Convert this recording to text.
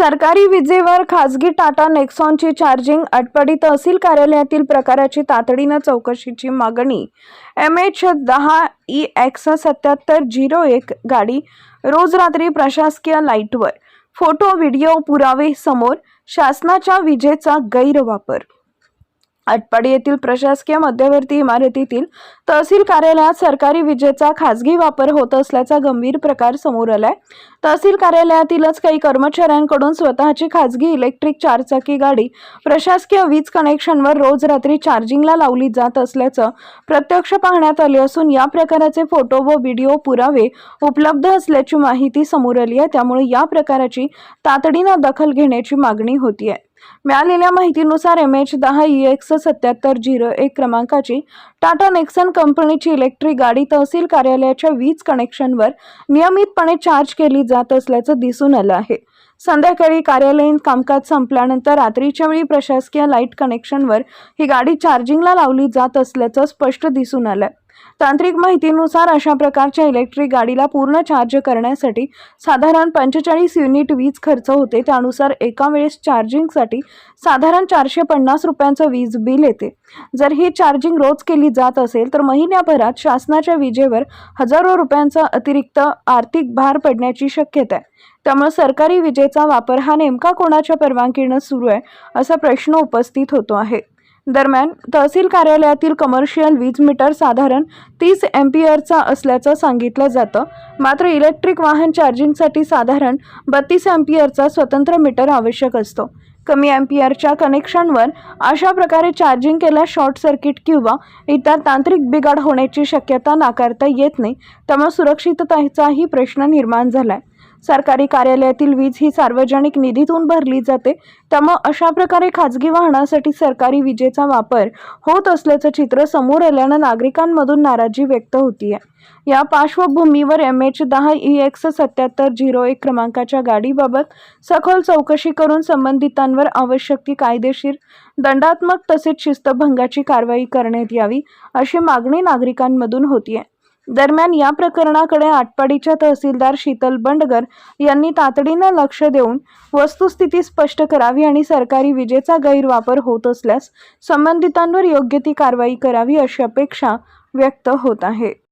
सरकारी विजेवर खासगी टाटा नेक्सॉनची चार्जिंग अटपटी तहसील कार्यालयातील प्रकाराची तातडीनं चौकशीची मागणी MH10EX7701 गाडी रोज रात्री प्रशासकीय लाईटवर फोटो व्हिडिओ पुरावे समोर शासनाच्या विजेचा गैरवापर आटपाडी येथील प्रशासकीय मध्यवर्ती इमारतीतील तहसील कार्यालयात सरकारी विजेचा खासगी वापर होत असल्याचा गंभीर प्रकार समोर आलाय। तहसील कार्यालयातीलच काही कर्मचाऱ्यांकडून स्वतःची खासगी इलेक्ट्रिक चारचाकी गाडी प्रशासकीय वीज कनेक्शनवर रोज रात्री चार्जिंगला लावली जात असल्याचं प्रत्यक्ष पाहण्यात आले असून या प्रकाराचे फोटो व व्हिडिओ पुरावे उपलब्ध असल्याची माहिती समोर आली आहे। त्यामुळे या प्रकाराची तातडीने दखल घेण्याची मागणी होती आहे। मिळालेल्या माहितीनुसार MH10EX7701 क्रमांकाची टाटा नेक्सॉन कंपनीची इलेक्ट्रिक गाडी तहसील कार्यालयाच्या वीज कनेक्शनवर नियमितपणे चार्ज केली जात असल्याचं दिसून आलं आहे। संध्याकाळी कार्यालयीन कामकाज संपल्यानंतर रात्रीच्या वेळी प्रशासकीय लाईट कनेक्शनवर ही गाडी चार्जिंगला लावली जात असल्याचं स्पष्ट दिसून आलंय। तांत्रिक माहितीनुसार अशा प्रकारच्या इलेक्ट्रिक गाडीला पूर्ण चार्ज करण्यासाठी साधारण 45 युनिट वीज खर्च होते। त्यानुसार एका वेळेस चार्जिंगसाठी साधारण 450 रुपयांचं वीज बिल येते। जर ही चार्जिंग रोज केली जात असेल तर महिन्याभरात शासनाच्या विजेवर हजारो रुपयांचा अतिरिक्त आर्थिक भार पडण्याची शक्यता आहे। त्यामुळे सरकारी विजेचा वापर हा नेमका कोणाच्या परवानगीने सुरू आहे असा प्रश्न उपस्थित होतो आहे। दरम्यान तहसील कार्यालयातील कमर्शियल वीज मीटर साधारण 30 एम्पियरचा असल्याचं सांगितलं जातं। मात्र इलेक्ट्रिक वाहन चार्जिंगसाठी साधारण 32 एम्पियरचा स्वतंत्र मीटर आवश्यक असतो। कमी एम्पियरच्या कनेक्शनवर अशा प्रकारे चार्जिंग केल्यास शॉर्ट सर्किट किंवा इतर तांत्रिक बिघाड होण्याची शक्यता नाकारता येत नाही। त्यामुळे सुरक्षिततेचाही प्रश्न निर्माण झालाय। सरकारी कार्यालयातील वीज ही सार्वजनिक निधीतून भरली जाते। त्यामुळे अशा प्रकारे खासगी वाहनासाठी सरकारी विजेचा वापर होत असल्याचं चित्र समोर आल्यानं नागरिकांमधून नाराजी व्यक्त होतीये। या पार्श्वभूमीवर MH10EX7701 क्रमांकाच्या गाडीबाबत सखोल चौकशी करून संबंधितांवर आवश्यक ती कायदेशीर दंडात्मक तसेच शिस्तभंगाची कारवाई करण्यात यावी अशी मागणी नागरिकांमधून होतीये। दरम्यान या प्रकरणाकडे आटपाडीच्या तहसीलदार शीतल बंडगर यांनी तातडीने लक्ष देऊन वस्तुस्थिती स्पष्ट करावी आणि सरकारी विजेचा गैरवापर होत असल्यास संबंधितांवर योग्य ती कारवाई करावी अशी अपेक्षा व्यक्त होत आहे।